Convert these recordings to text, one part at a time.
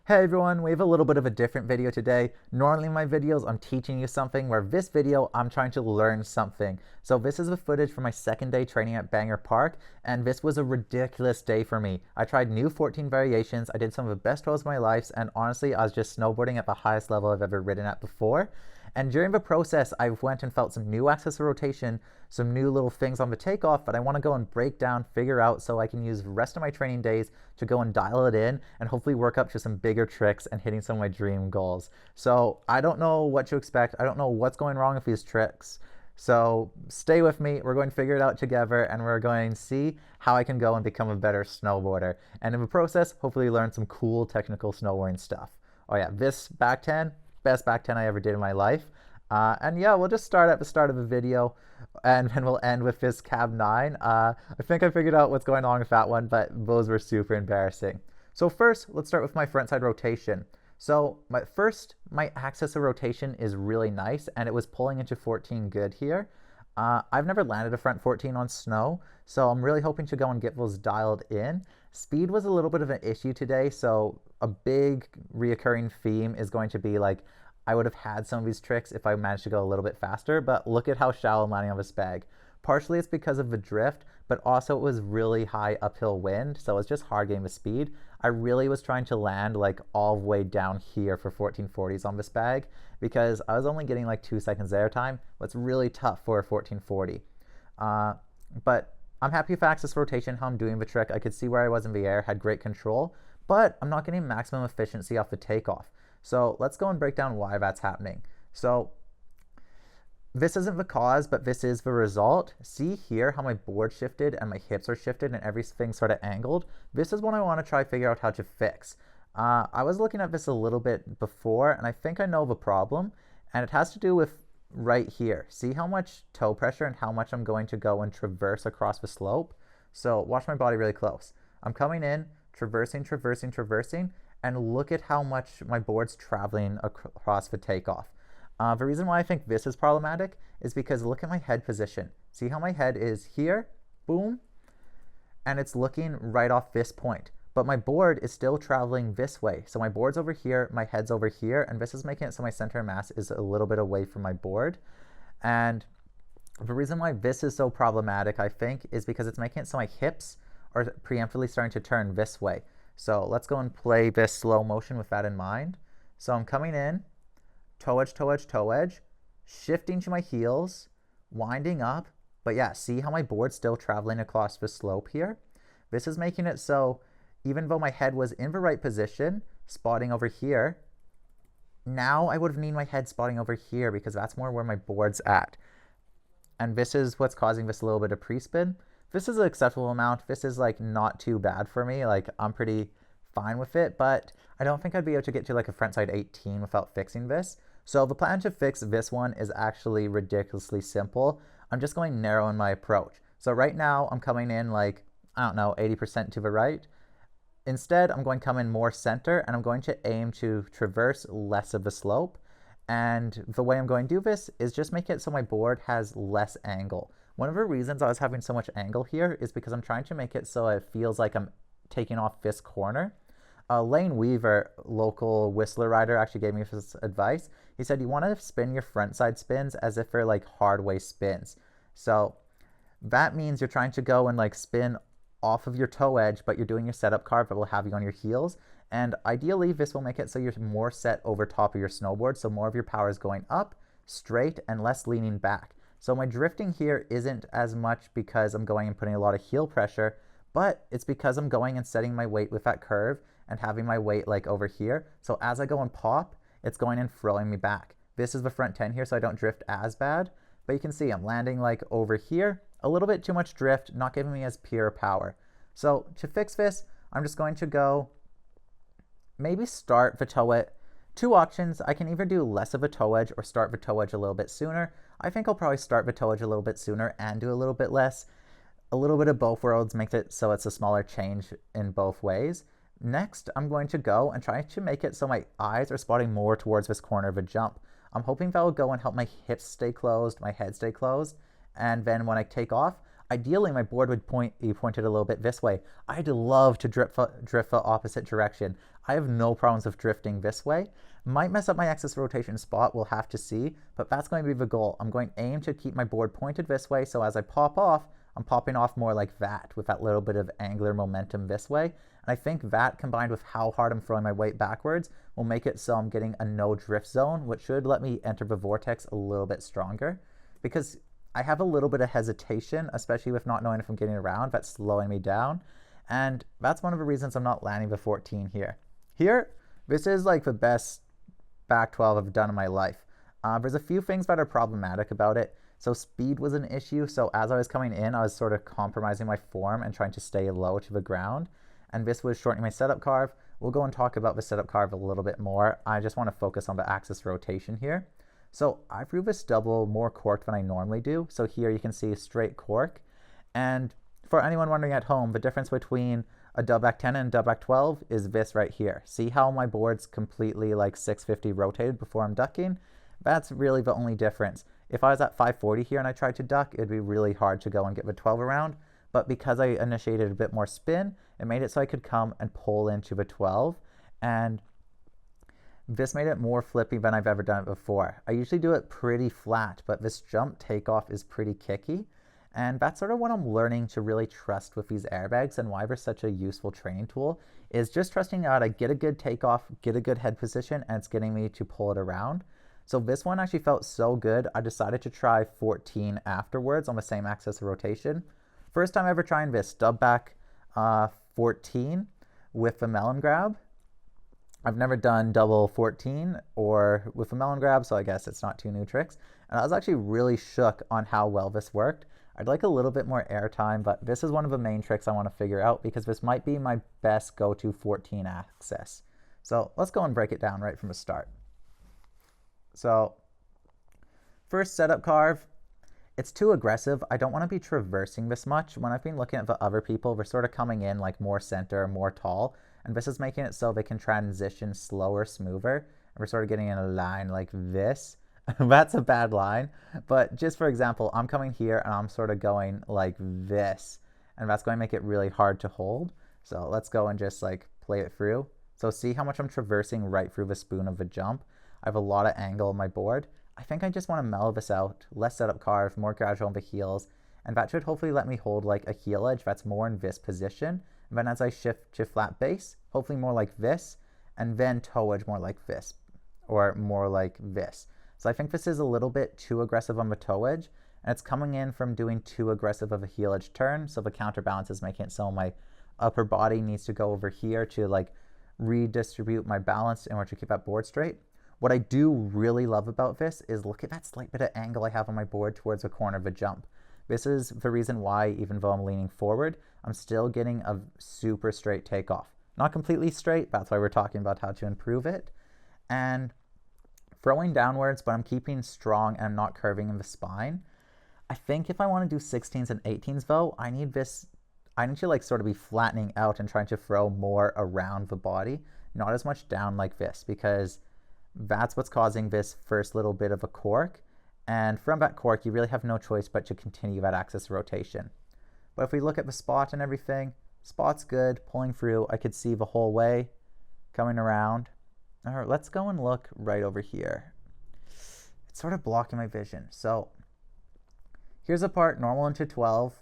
Hey everyone, we have a little bit of a different video today. Normally in my videos I'm teaching you something, where this video I'm trying to learn something. So this is the footage from my second day training at Banger Park, and this was a ridiculous day for me. I tried new 14 variations, I did some of the best rolls of my life, and honestly I was just snowboarding at the highest level I've ever ridden at before. And during the process, I went and felt some new axis of rotation, some new little things on the takeoff that I want to go and break down, figure out, so I can use the rest of my training days to go and dial it in and hopefully work up to some bigger tricks and hitting some of my dream goals. So I don't know what to expect. I don't know what's going wrong with these tricks. So stay with me. We're going to figure it out together, and we're going to see how I can go and become a better snowboarder. And in the process, hopefully learn some cool technical snowboarding stuff. Oh yeah, this back 10, best back 10 I ever did in my life. And yeah, we'll just start at the start of the video, and then we'll end with this cab 9. I think I figured out what's going on with that one, but those were super embarrassing. So first, let's start with my frontside rotation. So my axis of rotation is really nice, and it was pulling into 14 good here. I've never landed a front 14 on snow, so I'm really hoping to go and get those dialed in. Speed was a little bit of an issue today, so a big reoccurring theme is going to be like, I would have had some of these tricks if I managed to go a little bit faster, but look at how shallow I'm landing on this bag. Partially it's because of the drift, but also it was really high uphill wind, so it's just hard getting the speed. I really was trying to land like all the way down here for 1440s on this bag, because I was only getting like 2 seconds air time. What's really tough for a 1440. But I'm happy with axis rotation, how I'm doing the trick. I could see where I was in the air, had great control, but I'm not getting maximum efficiency off the takeoff. So let's go and break down why that's happening. So this isn't the cause, but this is the result. See here how my board shifted and my hips are shifted and everything sort of angled? This is what I want to try to figure out how to fix. I was looking at this a little bit before, and I think I know the problem, and it has to do with right here. See how much toe pressure and how much I'm going to go and traverse across the slope? So watch my body really close. I'm coming in, traversing, and look at how much my board's traveling across the takeoff. The reason why I think this is problematic is because look at my head position. See how my head is here, boom, and it's looking right off this point. But my board is still traveling this way. So my board's over here, my head's over here, and this is making it so my center of mass is a little bit away from my board. And the reason why this is so problematic, I think, is because it's making it so my hips are preemptively starting to turn this way. So let's go and play this slow motion with that in mind. So I'm coming in, toe edge, shifting to my heels, winding up. But yeah, see how my board's still traveling across the slope here? This is making it so even though my head was in the right position, spotting over here, now I would have needed my head spotting over here because that's more where my board's at. And this is what's causing this little bit of pre-spin. This is an acceptable amount. This is like not too bad for me. Like I'm pretty fine with it, but I don't think I'd be able to get to like a frontside 18 without fixing this. So the plan to fix this one is actually ridiculously simple. I'm just going narrow in my approach. So right now I'm coming in like, I don't know, 80% to the right. Instead, I'm going to come in more center, and I'm going to aim to traverse less of the slope. And the way I'm going to do this is just make it so my board has less angle. One of the reasons I was having so much angle here is because I'm trying to make it so it feels like I'm taking off this corner. Lane Weaver, local Whistler rider, actually gave me this advice. He said you want to spin your front side spins as if they're like hard way spins. So that means you're trying to go and like spin off of your toe edge, but you're doing your setup carve that will have you on your heels. And ideally, this will make it so you're more set over top of your snowboard, so more of your power is going up, straight, and less leaning back. So my drifting here isn't as much because I'm going and putting a lot of heel pressure, but it's because I'm going and setting my weight with that curve and having my weight like over here. So as I go and pop, it's going and throwing me back. This is the front 10 here, so I don't drift as bad, but you can see I'm landing like over here, a little bit too much drift, not giving me as pure power. So to fix this, I'm just going to go maybe start the toe edge. Two options. I can either do less of a toe edge or start the toe edge a little bit sooner. I think I'll probably start the toe edge a little bit sooner and do a little bit less. A little bit of both worlds makes it so it's a smaller change in both ways. Next, I'm going to go and try to make it so my eyes are spotting more towards this corner of a jump. I'm hoping that will go and help my hips stay closed, my head stay closed, and then when I take off, ideally my board would be pointed a little bit this way. I'd love to drift the opposite direction. I have no problems with drifting this way. Might mess up my axis rotation spot, we'll have to see, but that's going to be the goal. I'm going to aim to keep my board pointed this way, so as I pop off, I'm popping off more like that, with that little bit of angular momentum this way. And I think that, combined with how hard I'm throwing my weight backwards, will make it so I'm getting a no drift zone, which should let me enter the vortex a little bit stronger. Because I have a little bit of hesitation, especially with not knowing if I'm getting around, that's slowing me down. And that's one of the reasons I'm not landing the 14 here. Here, this is like the best back 12 I've done in my life. There's a few things that are problematic about it. So speed was an issue. So as I was coming in, I was sort of compromising my form and trying to stay low to the ground. And this was shortening my setup carve. We'll go and talk about the setup carve a little bit more. I just want to focus on the axis rotation here. So I threw this double more cork than I normally do. So here you can see a straight cork. And for anyone wondering at home, the difference between a dub back 10 and a dub back 12 is this right here. See how my board's completely like 650 rotated before I'm ducking? That's really the only difference. If I was at 540 here and I tried to duck, it'd be really hard to go and get the 12 around. But because I initiated a bit more spin, it made it so I could come and pull into the 12. And this made it more flippy than I've ever done it before. I usually do it pretty flat, but this jump takeoff is pretty kicky. And that's sort of what I'm learning to really trust with these airbags, and why they're such a useful training tool, is just trusting out I get a good takeoff, get a good head position, and it's getting me to pull it around. So this one actually felt so good, I decided to try 14 afterwards on the same axis of rotation. First time ever trying this, dub back 14 with a melon grab. I've never done double 14 or with a melon grab, so I guess it's not two new tricks. And I was actually really shook on how well this worked. I'd like a little bit more air time, but this is one of the main tricks I want to figure out, because this might be my best go-to 14 axis. So let's go and break it down right from the start. So first setup carve, it's too aggressive. I don't want to be traversing this much. When I've been looking at the other people, they're sort of coming in like more center, more tall, and this is making it so they can transition slower, smoother, and we're sort of getting in a line like this. That's a bad line, but just for example, I'm coming here and I'm sort of going like this, and that's going to make it really hard to hold. So let's go and just like play it through. So see how much I'm traversing right through the spoon of the jump. I have a lot of angle on my board. I think I just want to mellow this out, less setup carve, more gradual on the heels, and that should hopefully let me hold like a heel edge that's more in this position. And then as I shift to flat base, hopefully more like this, and then toe edge more like this, or more like this. So I think this is a little bit too aggressive on the toe edge, and it's coming in from doing too aggressive of a heel edge turn, so the counterbalance is making it so my upper body needs to go over here to like redistribute my balance in order to keep that board straight. What I do really love about this is look at that slight bit of angle I have on my board towards the corner of a jump. This is the reason why, even though I'm leaning forward, I'm still getting a super straight takeoff. Not completely straight, that's why we're talking about how to improve it. And throwing downwards, but I'm keeping strong and I'm not curving in the spine. I think if I want to do 16s and 18s though, I need to like sort of be flattening out and trying to throw more around the body, not as much down like this, because that's what's causing this first little bit of a cork. And from that cork, you really have no choice but to continue that axis rotation. But if we look at the spot and everything, spot's good, pulling through, I could see the whole way, coming around. All right, let's go and look right over here. It's sort of blocking my vision. So here's a part, normal into 12.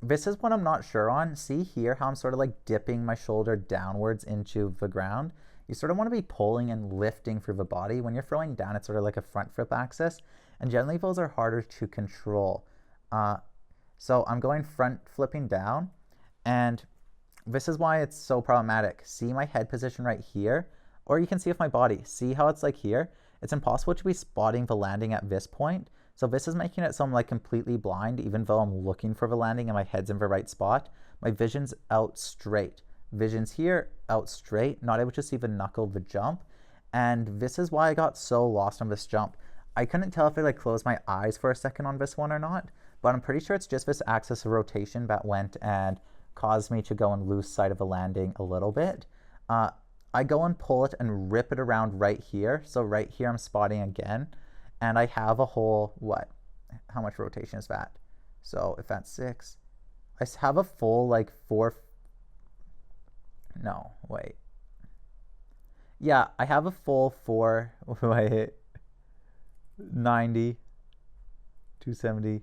This is what I'm not sure on. See here how I'm sort of like dipping my shoulder downwards into the ground. You sort of want to be pulling and lifting through the body. When you're throwing down, it's sort of like a front flip axis, and generally those are harder to control. So I'm going front flipping down, and this is why it's so problematic. See my head position right here, or you can see with my body. See how it's like here? It's impossible to be spotting the landing at this point. So this is making it so I'm like completely blind, even though I'm looking for the landing and my head's in the right spot. My vision's out straight. Vision's here, out straight, not able to see the knuckle of the jump. And this is why I got so lost on this jump. I couldn't tell if I like closed my eyes for a second on this one or not, but I'm pretty sure it's just this axis of rotation that went and caused me to go and lose sight of the landing a little bit. I go and pull it and rip it around right here. So right here I'm spotting again, and I have a whole, how much rotation is that? So if that's 6, I have a full like No, wait. Yeah, I have a full 4, wait, 90, 270.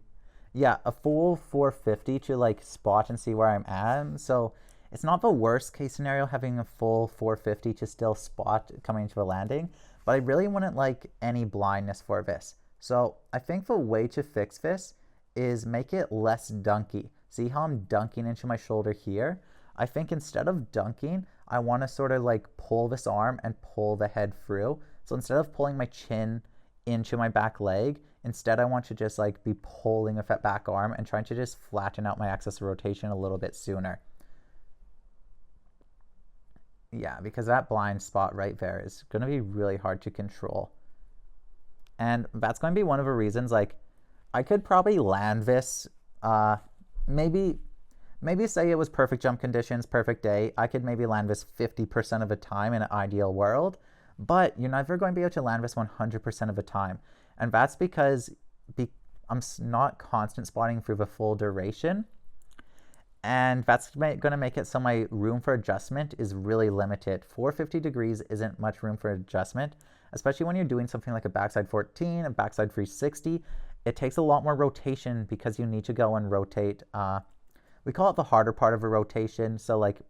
Yeah, a full 450 to like spot and see where I'm at. So it's not the worst case scenario having a full 450 to still spot coming into a landing, but I really wouldn't like any blindness for this. So I think the way to fix this is make it less dunky. See how I'm dunking into my shoulder here? I think instead of dunking, I want to sort of like pull this arm and pull the head through. So instead of pulling my chin into my back leg, instead I want to just like be pulling with that back arm and trying to just flatten out my axis of rotation a little bit sooner. Yeah, because that blind spot right there is going to be really hard to control. And that's going to be one of the reasons, like, I could probably land this, maybe say it was perfect jump conditions, perfect day, I could maybe land this 50% of the time in an ideal world, but you're never going to be able to land this 100% of the time. And that's because I'm not constant spotting through the full duration. And that's going to make it so my room for adjustment is really limited. 450 degrees isn't much room for adjustment, especially when you're doing something like a backside 14, a backside 360. It takes a lot more rotation because you need to go and rotate. We call it the harder part of a rotation. So like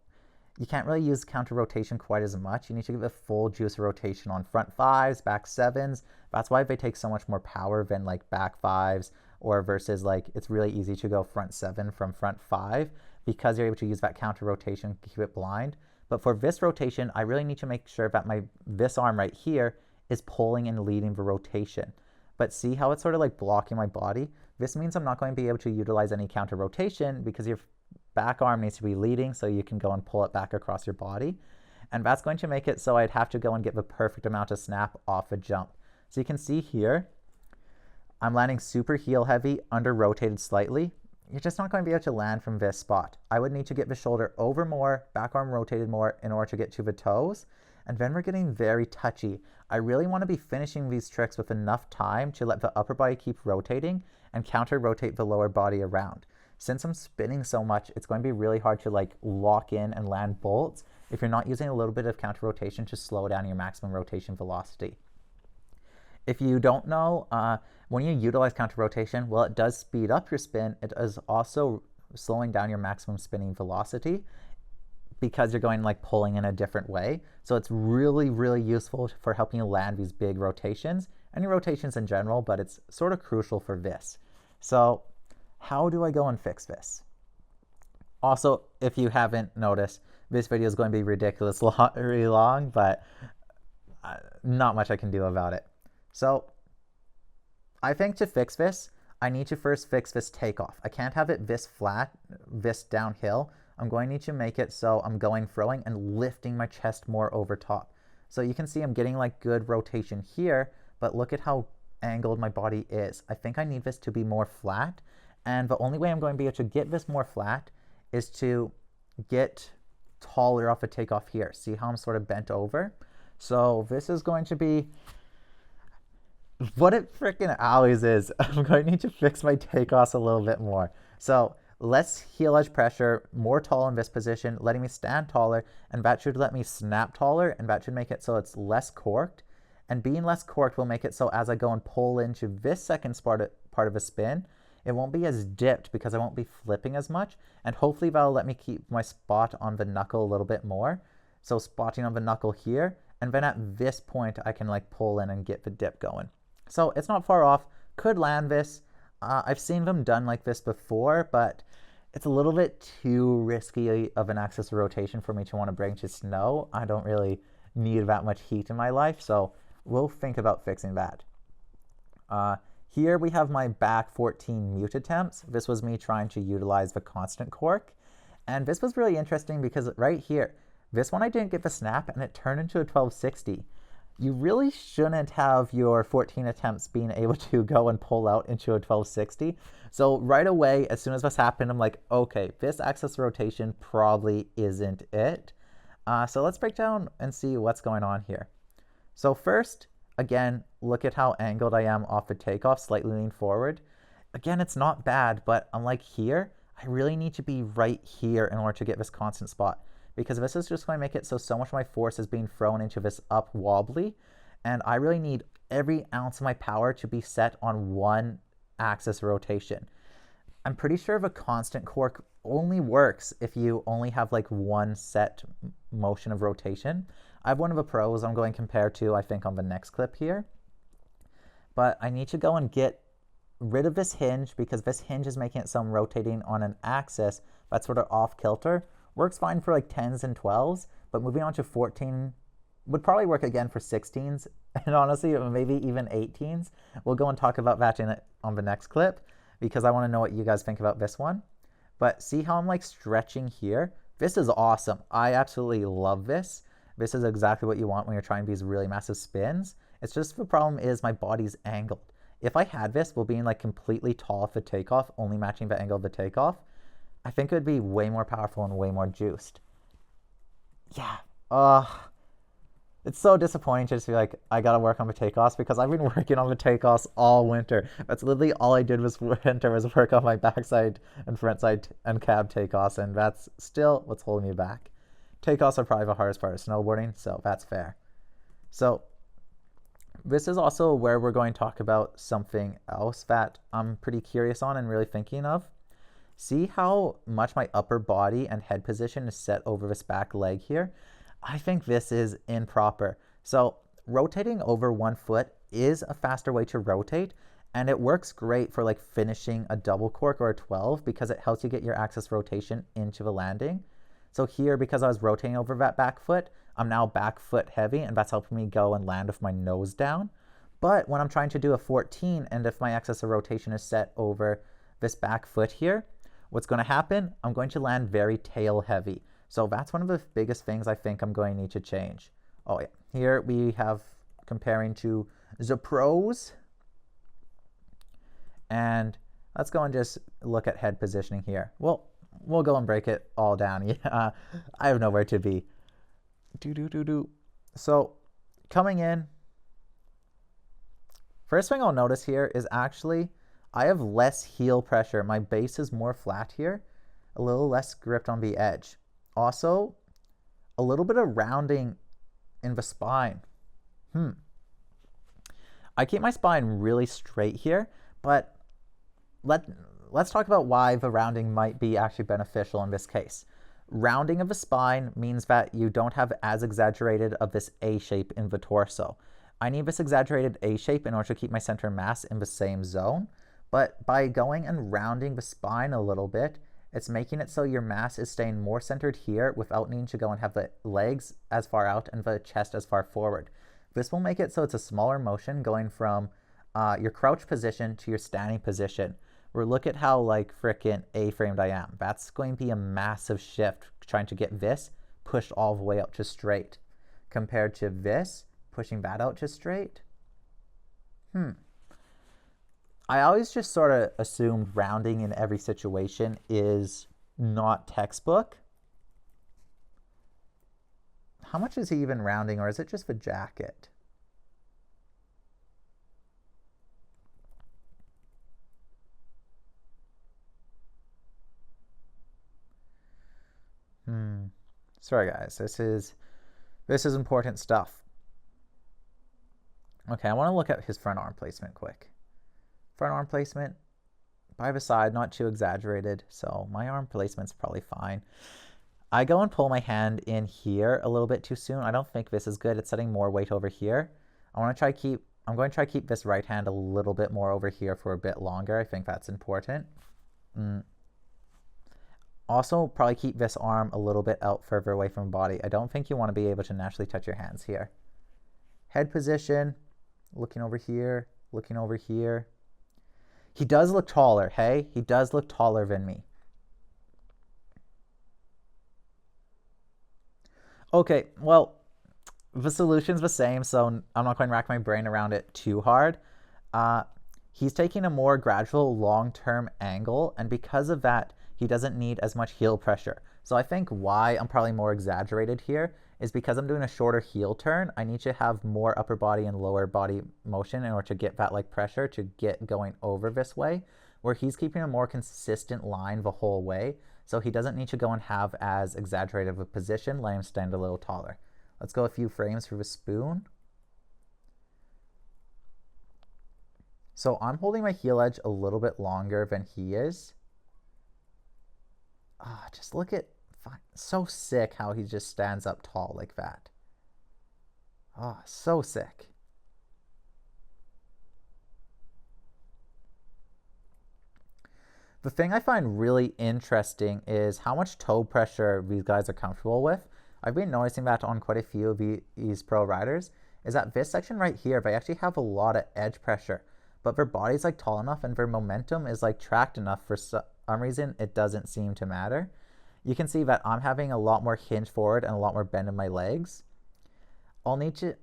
you can't really use counter rotation quite as much. You need to give a full juice of rotation on front 5s, back 7s. That's why they take so much more power than like back 5s, or versus like it's really easy to go front 7 from front 5 because you're able to use that counter rotation, keep it blind. But for this rotation, I really need to make sure that this arm right here is pulling and leading the rotation. But see how it's sort of like blocking my body? This means I'm not going to be able to utilize any counter rotation because your back arm needs to be leading so you can go and pull it back across your body. And that's going to make it so I'd have to go and get the perfect amount of snap off a jump. So you can see here, I'm landing super heel heavy, under rotated slightly. You're just not going to be able to land from this spot. I would need to get the shoulder over more, back arm rotated more in order to get to the toes. And then we're getting very touchy. I really want to be finishing these tricks with enough time to let the upper body keep rotating and counter rotate the lower body around. Since I'm spinning so much, it's going to be really hard to like lock in and land bolts if you're not using a little bit of counter rotation to slow down your maximum rotation velocity. If you don't know, when you utilize counter rotation, well, it does speed up your spin. It is also slowing down your maximum spinning velocity because you're going like pulling in a different way. So it's really, really useful for helping you land these big rotations, any rotations in general, but it's sort of crucial for this. So how do I go and fix this? Also, if you haven't noticed, this video is going to be ridiculously long, but not much I can do about it. So I think to fix this, I need to first fix this takeoff. I can't have it this flat, this downhill. I'm going to need to make it so I'm going throwing and lifting my chest more over top. So you can see I'm getting like good rotation here, but look at how angled my body is. I think I need this to be more flat. And the only way I'm going to be able to get this more flat is to get taller off a takeoff here. See how I'm sort of bent over? So this is going to be what it freaking always is. I'm going to need to fix my takeoffs a little bit more. So less heel edge pressure, more tall in this position, letting me stand taller, and that should let me snap taller, and that should make it so it's less corked. And being less corked will make it so as I go and pull into this second part of a spin, it won't be as dipped because I won't be flipping as much, and hopefully that'll let me keep my spot on the knuckle a little bit more. So spotting on the knuckle here, and then at this point I can like pull in and get the dip going. So it's not far off, could land this. I've seen them done like this before, but it's a little bit too risky of an axis of rotation for me to want to bring to snow. I don't really need that much heat in my life, so we'll think about fixing that. Here we have my back 14 mute attempts. This was me trying to utilize the constant cork. And this was really interesting because right here, this one I didn't get the snap and it turned into a 1260. You really shouldn't have your 14 attempts being able to go and pull out into a 1260. So right away, as soon as this happened, I'm like, okay, this axis rotation probably isn't it. So let's break down and see what's going on here. So first, again, look at how angled I am off the takeoff, slightly lean forward. Again, it's not bad, but I'm like here, I really need to be right here in order to get this constant spot. because this is just going to make it so much of my force is being thrown into this up wobbly, and I really need every ounce of my power to be set on one axis rotation. I'm pretty sure the constant cork only works if you only have like one set motion of rotation. I have one of the pros I'm going to compare to, I think, on the next clip here. But I need to go and get rid of this hinge, because this hinge is making it so I'm rotating on an axis that's sort of off kilter. Works fine for like 10s and 12s, but moving on to 14 would probably work again for 16s, and honestly, maybe even 18s. We'll go and talk about that on the next clip, because I want to know what you guys think about this one. But see how I'm like stretching here? This is awesome. I absolutely love this. This is exactly what you want when you're trying these really massive spins. It's just the problem is my body's angled. If I had this while being like completely tall for takeoff, only matching the angle of the takeoff, I think it would be way more powerful and way more juiced. Yeah. It's so disappointing to just be like, I gotta work on the takeoffs, because I've been working on the takeoffs all winter. That's literally all I did this winter, was work on my backside and frontside and cab takeoffs, and that's still what's holding me back. Takeoffs are probably the hardest part of snowboarding, so that's fair. So this is also where we're going to talk about something else that I'm pretty curious on and really thinking of. See how much my upper body and head position is set over this back leg here? I think this is improper. So rotating over one foot is a faster way to rotate, and it works great for like finishing a double cork or a 12, because it helps you get your axis rotation into the landing. So here, because I was rotating over that back foot, I'm now back foot heavy, and that's helping me go and land with my nose down. But when I'm trying to do a 14, and if my axis of rotation is set over this back foot here, what's going to happen? I'm going to land very tail heavy. So that's one of the biggest things I think I'm going to need to change. Oh yeah, here we have comparing to the pros. And let's go and just look at head positioning here. Well, we'll go and break it all down. Yeah, I have nowhere to be. So coming in, first thing I'll notice here is actually I have less heel pressure. My base is more flat here, a little less gripped on the edge. Also, a little bit of rounding in the spine. I keep my spine really straight here, but let's talk about why the rounding might be actually beneficial in this case. Rounding of the spine means that you don't have as exaggerated of this A shape in the torso. I need this exaggerated A shape in order to keep my center of mass in the same zone, but by going and rounding the spine a little bit, it's making it so your mass is staying more centered here without needing to go and have the legs as far out and the chest as far forward. This will make it so it's a smaller motion going from your crouch position to your standing position. Or look at how like frickin' A-framed I am. That's going to be a massive shift trying to get this pushed all the way out to straight compared to this pushing that out to straight. I always just sort of assumed rounding in every situation is not textbook. How much is he even rounding, or is it just the jacket? Sorry guys, this is important stuff. Okay, I want to look at his front arm placement quick. Front arm placement, by the side, not too exaggerated, so my arm placement's probably fine. I go and pull my hand in here a little bit too soon. I don't think this is good. It's setting more weight over here. I'm going to try to keep this right hand a little bit more over here for a bit longer. I think that's important. Also, probably keep this arm a little bit out further away from the body. I don't think you want to be able to naturally touch your hands here. Head position, looking over here, looking over here. He does look taller, hey? He does look taller than me. Okay, well, the solution's the same, so I'm not going to rack my brain around it too hard. He's taking a more gradual long-term angle, and because of that, he doesn't need as much heel pressure. So I think why I'm probably more exaggerated here is because I'm doing a shorter heel turn. I need to have more upper body and lower body motion in order to get that like pressure to get going over this way, where he's keeping a more consistent line the whole way. so he doesn't need to go and have as exaggerated of a position. Let him stand a little taller. Let's go a few frames for the spoon. So I'm holding my heel edge a little bit longer than he is. Just look at, so sick how he just stands up tall like that. So sick. The thing I find really interesting is how much toe pressure these guys are comfortable with. I've been noticing that on quite a few of these pro riders, is that this section right here, they actually have a lot of edge pressure, but their body's like tall enough and their momentum is like tracked enough for some reason it doesn't seem to matter. You can see that I'm having a lot more hinge forward and a lot more bend in my legs. I'll need to...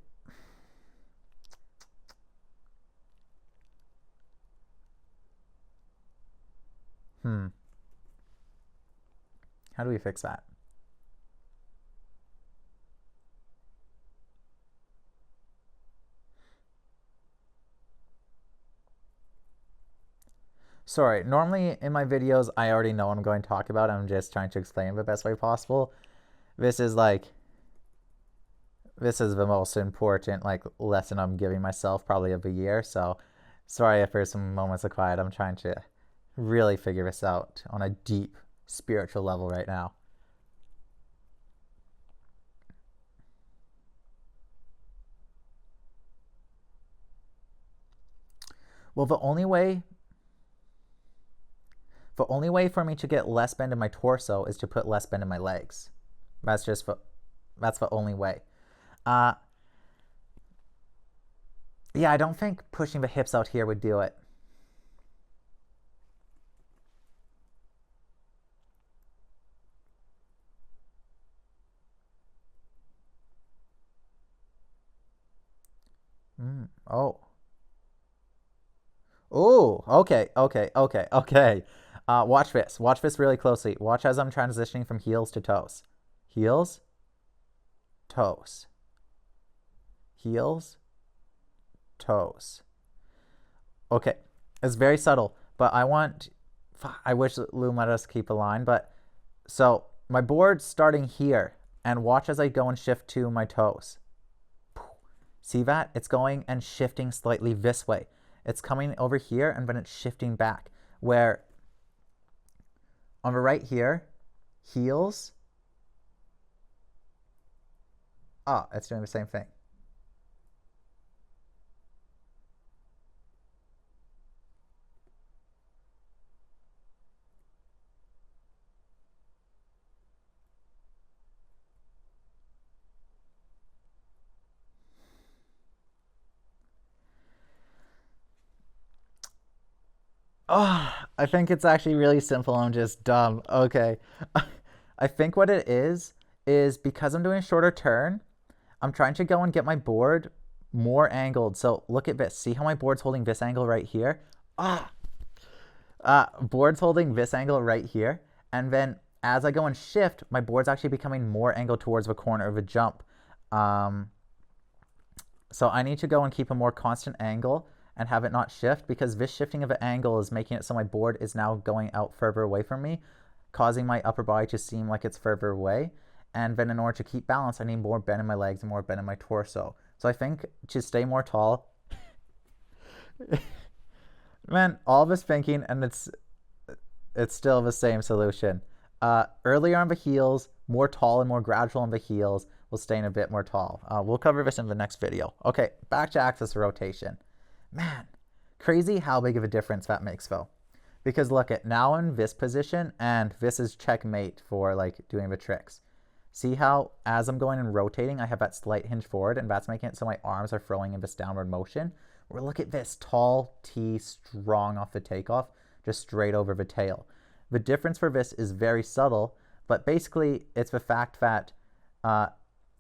How do we fix that? Sorry, normally in my videos, I already know what I'm going to talk about. I'm just trying to explain it the best way possible. This is the most important lesson I'm giving myself probably of the year. So sorry if there's some moments of quiet. I'm trying to really figure this out on a deep spiritual level right now. Well, the only way for me to get less bend in my torso is to put less bend in my legs. That's the only way. Yeah, I don't think pushing the hips out here would do it. Oh, okay. Watch this. Watch this really closely. Watch as I'm transitioning from heels to toes. Heels, toes. Heels, toes. Okay, it's very subtle, but I wish Loom let us keep a line, but so my board's starting here, and watch as I go and shift to my toes. See that? It's going and shifting slightly this way. It's coming over here, and then it's shifting back, where on the right here, heels, it's doing the same thing. I think it's actually really simple. I'm just dumb. Okay. I think what it is because I'm doing a shorter turn, I'm trying to go and get my board more angled. So look at this. See how my board's holding this angle right here? Board's holding this angle right here. And then as I go and shift, my board's actually becoming more angled towards the corner of a jump. So I need to go and keep a more constant angle and have it not shift, because this shifting of an angle is making it so my board is now going out further away from me, causing my upper body to seem like it's further away. And then in order to keep balance, I need more bend in my legs and more bend in my torso. So I think to stay more tall, man, all this thinking, and it's still the same solution. Earlier on the heels, more tall and more gradual on the heels, will stay in a bit more tall. We'll cover this in the next video. Okay, back to axis rotation. Man, crazy how big of a difference that makes though. Because look at now in this position, and this is checkmate for doing the tricks. See how as I'm going and rotating, I have that slight hinge forward, and that's making it so my arms are throwing in this downward motion. Where look at this, tall T, strong off the takeoff, just straight over the tail. The difference for this is very subtle, but basically it's the fact that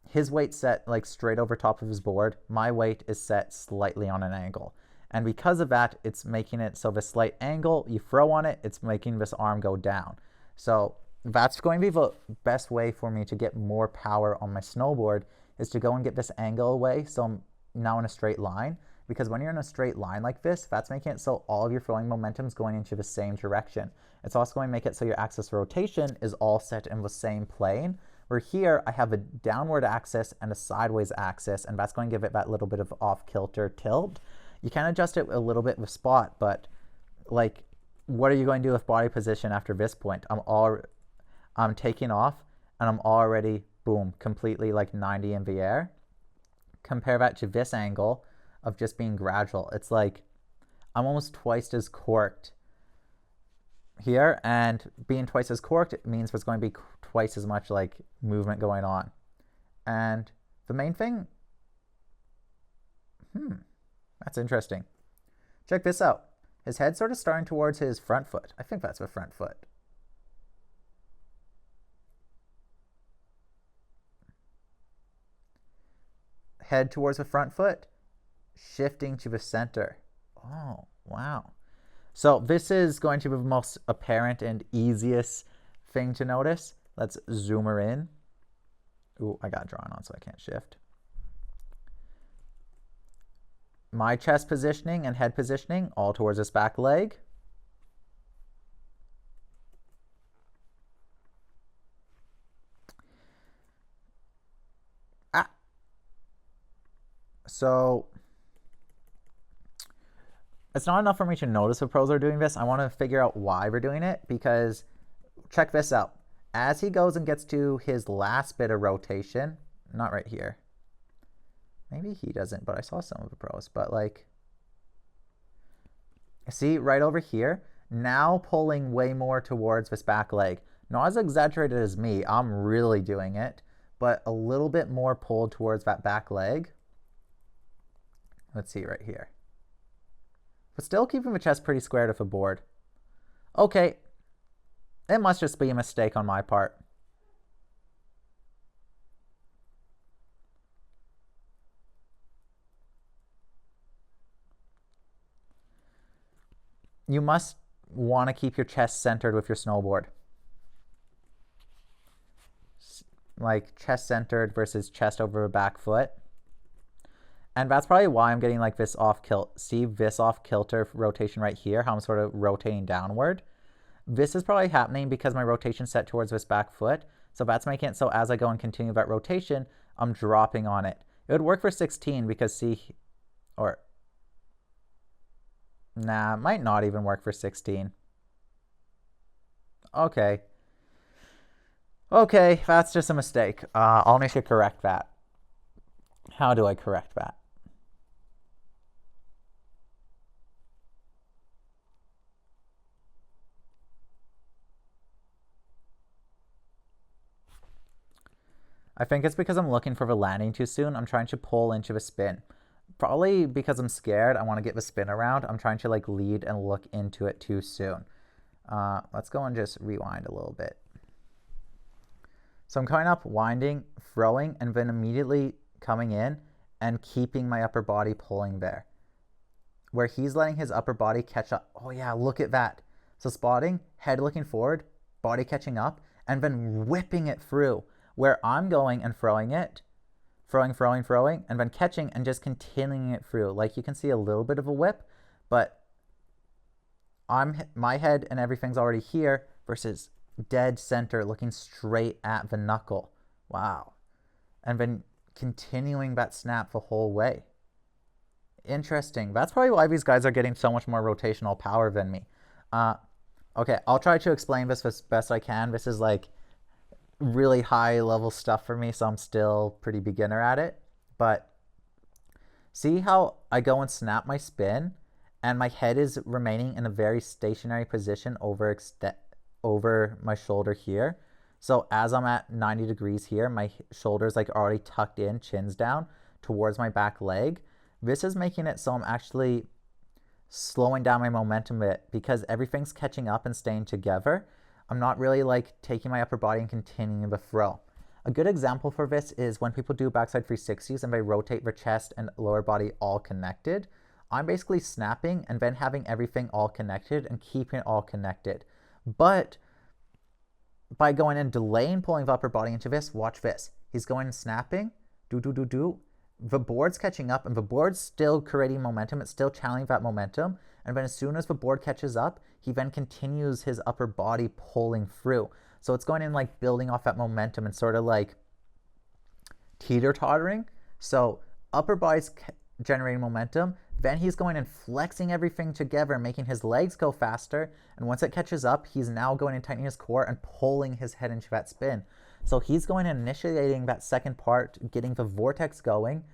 his weight's set straight over top of his board. My weight is set slightly on an angle. And because of that, it's making it so the slight angle you throw on it, it's making this arm go down. So that's going to be the best way for me to get more power on my snowboard, is to go and get this angle away so I'm now in a straight line. because when you're in a straight line like this, that's making it so all of your throwing momentum is going into the same direction. It's also going to make it so your axis of rotation is all set in the same plane, where here I have a downward axis and a sideways axis, and that's going to give it that little bit of off-kilter tilt. You can adjust it a little bit with spot, but like, what are you going to do with body position after this point? I'm taking off, and I'm already, boom, completely like 90 in the air. Compare that to this angle of just being gradual. It's like I'm almost twice as corked here, and being twice as corked, it means there's going to be twice as much like movement going on. And the main thing, that's interesting. Check this out. His head's sort of starting towards his front foot. I think that's the front foot. Head towards the front foot, shifting to the center. Oh, wow. So this is going to be the most apparent and easiest thing to notice. Let's zoom her in. Ooh, I got drawn on, so I can't shift. My chest positioning and head positioning all towards this back leg. So it's not enough for me to notice if pros are doing this. I want to figure out why we're doing it, because check this out. As he goes and gets to his last bit of rotation, not right here. Maybe he doesn't, but I saw some of the pros. But like, see right over here, now pulling way more towards this back leg. Not as exaggerated as me, I'm really doing it, but a little bit more pulled towards that back leg. Let's see right here. But still keeping the chest pretty squared of the board. Okay, it must just be a mistake on my part. You must want to keep your chest centered with your snowboard. Like chest centered versus chest over the back foot. And that's probably why I'm getting like this off kilt. See this off kilter rotation right here, how I'm sort of rotating downward. This is probably happening because my rotation's set towards this back foot. So that's making it so as I go and continue that rotation, I'm dropping on it. It would work for 16 because see, or nah, it might not even work for 16. Okay. Okay, that's just a mistake. I'll need to correct that. How do I correct that? I think it's because I'm looking for the landing too soon. I'm trying to pull into the spin. Probably because I'm scared. I want to get the spin around. I'm trying to like lead and look into it too soon. Let's go and just rewind a little bit. So I'm coming up, winding, throwing, and then immediately coming in and keeping my upper body pulling there. Where he's letting his upper body catch up. Oh yeah, look at that. So spotting, head looking forward, body catching up, and then whipping it through. Where I'm going and throwing it, throwing, and then catching and just continuing it through. Like you can see a little bit of a whip, but my head and everything's already here versus dead center looking straight at the knuckle. Wow. And then continuing that snap the whole way. Interesting. That's probably why these guys are getting so much more rotational power than me. Okay, I'll try to explain this as best I can. This is like really high level stuff for me, so I'm still pretty beginner at it. But see how I go and snap my spin and my head is remaining in a very stationary position over my shoulder here. So as I'm at 90 degrees here, my shoulder's like already tucked in, chin's down towards my back leg. This is making it so I'm actually slowing down my momentum a bit because everything's catching up and staying together. I'm not really like taking my upper body and continuing the throw. A good example for this is when people do backside 360s and they rotate their chest and lower body all connected. I'm basically snapping and then having everything all connected and keeping it all connected. But by going and delaying pulling the upper body into this, watch this. He's going and snapping, do. the board's catching up and the board's still creating momentum. It's still channeling that momentum. And then as soon as the board catches up, he then continues his upper body pulling through. So it's going in like building off that momentum and sort of like teeter-tottering. So upper body's generating momentum. Then he's going and flexing everything together, making his legs go faster. And once it catches up, he's now going and tightening his core and pulling his head into that spin. So he's going and initiating that second part, getting the vortex going.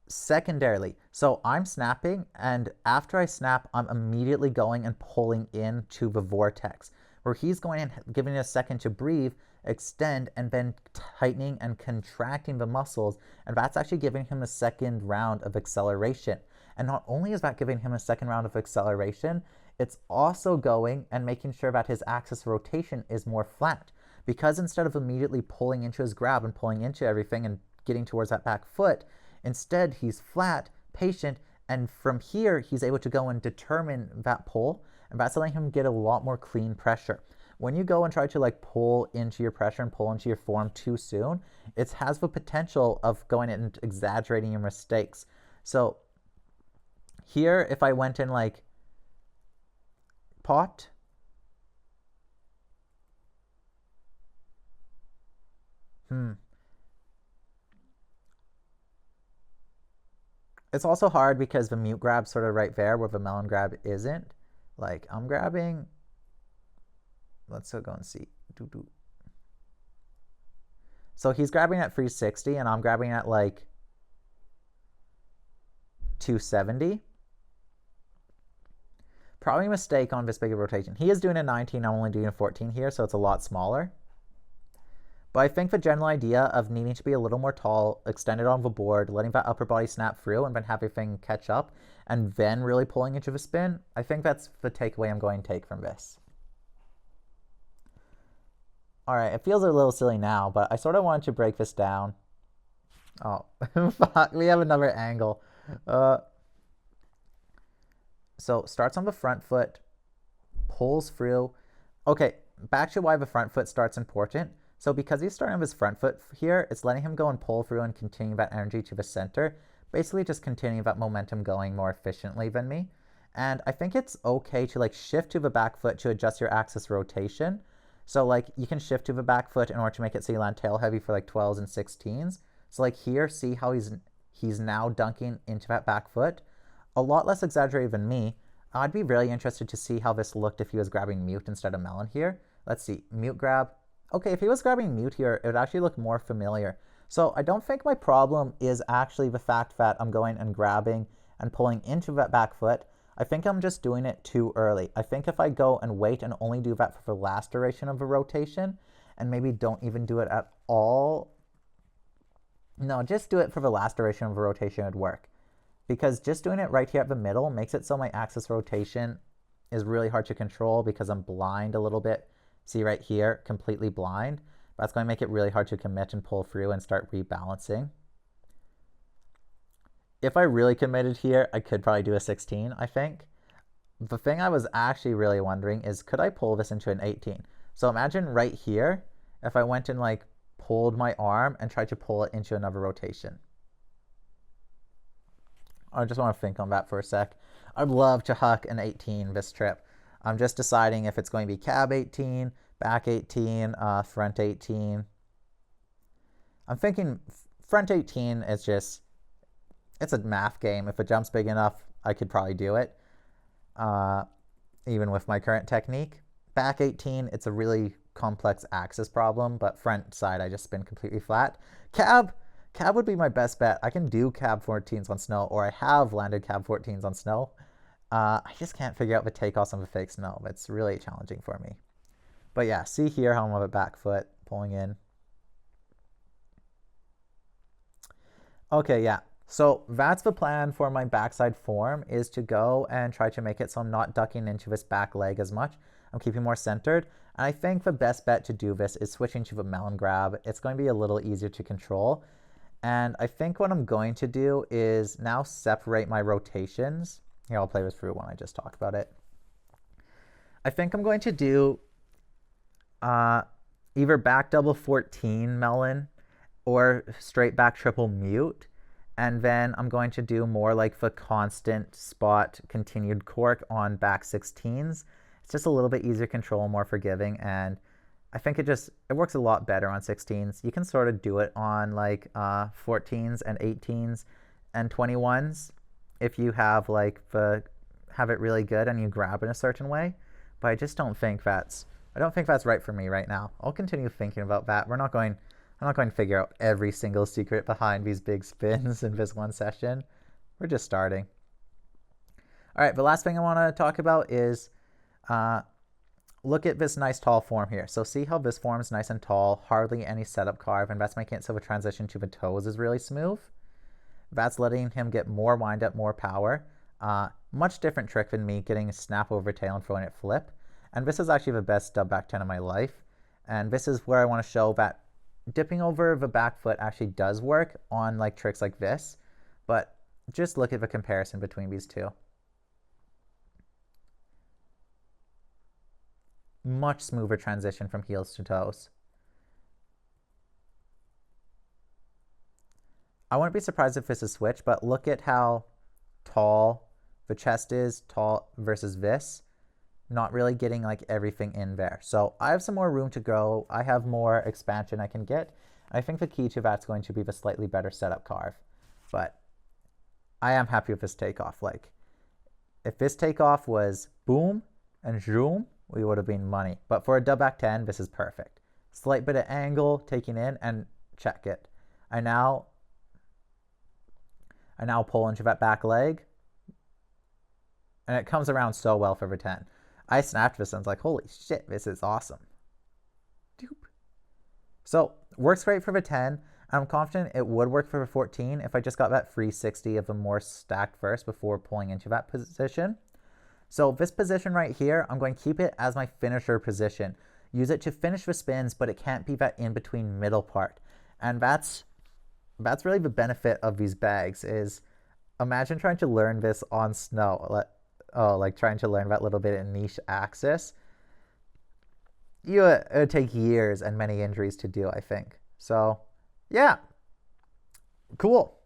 Secondarily, so I'm snapping, and after I snap, I'm immediately going and pulling into the vortex, where he's going and giving it a second to breathe, extend, and then tightening and contracting the muscles, and that's actually giving him a second round of acceleration. And not only is that giving him a second round of acceleration, it's also going and making sure that his axis of rotation is more flat, because instead of immediately pulling into his grab and pulling into everything and getting towards that back foot, instead he's flat, patient, and from here he's able to go and determine that pull, and that's letting him get a lot more clean pressure. When you go and try to like pull into your pressure and pull into your form too soon, it has the potential of going and exaggerating your mistakes. So here, if I went in like pot, it's also hard because the mute grab's sort of right there where the melon grab isn't. Like I'm grabbing, let's go and see. So he's grabbing at 360 and I'm grabbing at like 270. Probably a mistake on this bigger rotation. He is doing a 19, I'm only doing a 14 here, so it's a lot smaller. But I think the general idea of needing to be a little more tall, extended on the board, letting that upper body snap through and then have everything catch up, and then really pulling into the spin, I think that's the takeaway I'm going to take from this. All right, it feels a little silly now, but I sort of wanted to break this down. Oh, fuck, we have another angle. So starts on the front foot, pulls through. Okay, back to why the front foot start's important. So because he's starting with his front foot here, it's letting him go and pull through and continue that energy to the center. Basically just continuing that momentum going more efficiently than me. And I think it's okay to like shift to the back foot to adjust your axis rotation. So like you can shift to the back foot in order to make it so you land tail heavy for like 12s and 16s. So like here, see how he's now dunking into that back foot. A lot less exaggerated than me. I'd be really interested to see how this looked if he was grabbing mute instead of melon here. Let's see, mute grab. Okay, if he was grabbing mute here, it would actually look more familiar. So I don't think my problem is actually the fact that I'm going and grabbing and pulling into that back foot. I think I'm just doing it too early. I think if I go and wait and only do that for the last duration of a rotation, and maybe don't even do it at all. No, just do it for the last duration of a rotation would work. Because just doing it right here at the middle makes it so my axis rotation is really hard to control because I'm blind a little bit. See right here, completely blind. That's going to make it really hard to commit and pull through and start rebalancing. If I really committed here, I could probably do a 16, I think. The thing I was actually really wondering is, could I pull this into an 18? So imagine right here, if I went and like pulled my arm and tried to pull it into another rotation. I just want to think on that for a sec. I'd love to huck an 18 this trip. I'm just deciding if it's going to be cab 18, back 18, front 18. I'm thinking front 18 is just, it's a math game. If a jump's big enough, I could probably do it, even with my current technique. Back 18, it's a really complex axis problem, but front side, I just spin completely flat. Cab would be my best bet. I can do cab 14s on snow, or I have landed cab 14s on snow. I just can't figure out the takeoffs on the fake snow. It's really challenging for me. But yeah, see here how I'm on the back foot, pulling in. Okay, yeah. So that's the plan for my backside form, is to go and try to make it so I'm not ducking into this back leg as much. I'm keeping more centered. And I think the best bet to do this is switching to the melon grab. It's going to be a little easier to control. And I think what I'm going to do is now separate my rotations. Here, I'll play this through when I just talk about it. I think I'm going to do either back double 14 melon or straight back triple mute. And then I'm going to do more like the constant spot continued cork on back 16s. It's just a little bit easier to control, more forgiving, and I think it works a lot better on 16s. You can sort of do it on like 14s and 18s and 21s if you have like have it really good and you grab in a certain way. But I just don't think that's right for me right now. I'll continue thinking about that. I'm not going to figure out every single secret behind these big spins in this one session. We're just starting. All right, the last thing I want to talk about is look at this nice tall form here. So see how this form is nice and tall, hardly any setup carve, and that's making it so the transition to the toes is really smooth. That's letting him get more wind up, more power. Much different trick than me getting a snap over tail and throwing it flip. And this is actually the best dub back 10 of my life. And this is where I want to show that dipping over the back foot actually does work on like tricks like this. But just look at the comparison between these two. Much smoother transition from heels to toes. I wouldn't be surprised if this is switched, but look at how tall the chest is, tall versus this. Not really getting like everything in there. So I have some more room to go. I have more expansion I can get. I think the key to that's going to be the slightly better setup carve. But I am happy with this takeoff. Like, if this takeoff was boom and zoom, we would have been money. But for a dub back 10, this is perfect. Slight bit of angle, taking in, and check it. I now pull into that back leg, and it comes around so well for the 10. I snapped this and was like, holy shit, this is awesome. Doop. So, works great for the 10. I'm confident it would work for the 14 if I just got that 360 of a more stacked first before pulling into that position. So this position right here, I'm going to keep it as my finisher position. Use it to finish the spins, but it can't be that in-between middle part. And that's really the benefit of these bags is imagine trying to learn this on snow. Like trying to learn that little bit of niche axis. It would take years and many injuries to do, I think. So, yeah. Cool.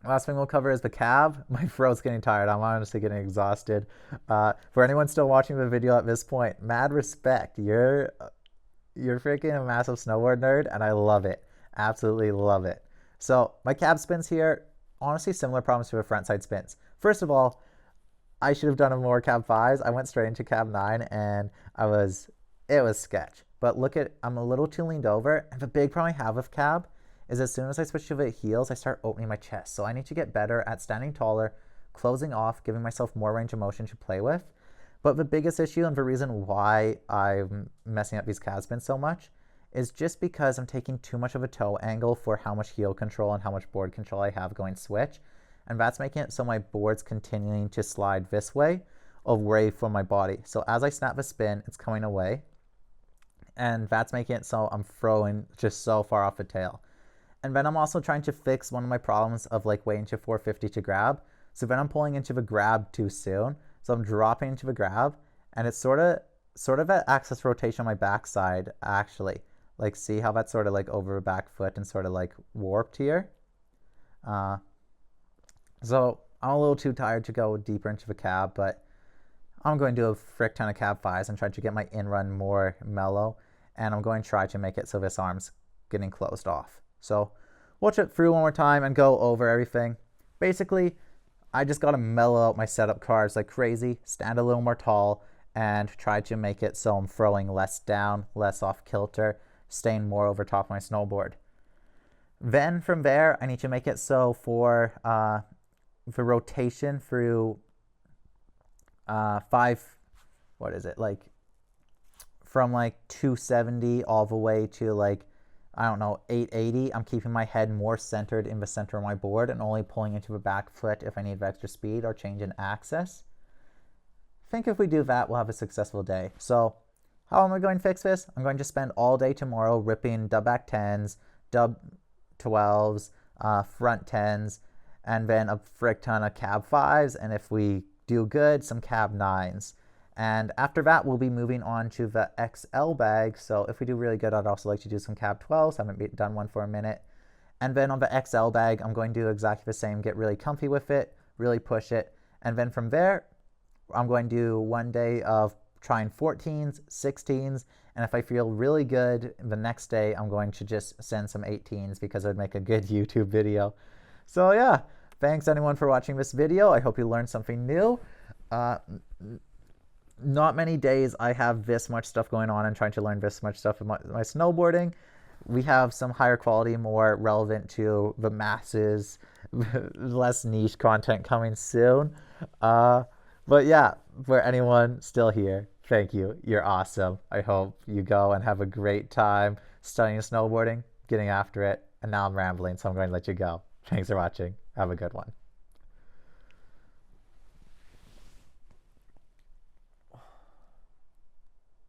Last thing we'll cover is the cab. My throat's getting tired. I'm honestly getting exhausted. For anyone still watching the video at this point, mad respect. You're freaking a massive snowboard nerd, and I love it. Absolutely love it. So my cab spins here, honestly similar problems to the frontside spins. First of all, I should have done more cab 5s. I went straight into cab 9, and it was sketch. But look at, I'm a little too leaned over, and the big problem I have with cab is as soon as I switch to the heels, I start opening my chest. So I need to get better at standing taller, closing off, giving myself more range of motion to play with. But the biggest issue and the reason why I'm messing up these cab spins so much is just because I'm taking too much of a toe angle for how much heel control and how much board control I have going switch. And that's making it so my board's continuing to slide this way away from my body. So as I snap the spin, it's coming away. And that's making it so I'm throwing just so far off the tail. And then I'm also trying to fix one of my problems of like waiting to 450 to grab. So then I'm pulling into the grab too soon. So I'm dropping into the grab, and it's sort of at axis rotation on my backside actually. Like see how that's sort of like over the back foot and sort of like warped here. So I'm a little too tired to go deeper into the cab, but I'm going to do a frick ton of cab 5s and try to get my in-run more mellow. And I'm going to try to make it so this arm's getting closed off. So watch it through one more time and go over everything. Basically, I just got to mellow out my setup cards like crazy, stand a little more tall, and try to make it so I'm throwing less down, less off kilter, staying more over top of my snowboard. Then from there, I need to make it so for the rotation through from like 270 all the way to like, I don't know, 880. I'm keeping my head more centered in the center of my board and only pulling into the back foot if I need extra speed or change in axis. I think if we do that, we'll have a successful day. So how am I going to fix this? I'm going to spend all day tomorrow ripping dub back 10s, dub 12s, front 10s, and then a frick ton of cab 5s, and if we do good, some cab 9s. And after that, we'll be moving on to the XL bag. So if we do really good, I'd also like to do some cab 12s. I haven't done one for a minute. And then on the XL bag, I'm going to do exactly the same, get really comfy with it, really push it. And then from there, I'm going to do one day of trying 14s, 16s, and if I feel really good, the next day I'm going to just send some 18s because it would make a good YouTube video. So yeah, thanks anyone for watching this video. I hope you learned something new. Not many days I have this much stuff going on and trying to learn this much stuff in my snowboarding. We have some higher quality, more relevant to the masses, less niche content coming soon. But yeah, for anyone still here, thank you. You're awesome. I hope you go and have a great time studying snowboarding, getting after it. And now I'm rambling, so I'm going to let you go. Thanks for watching. Have a good one.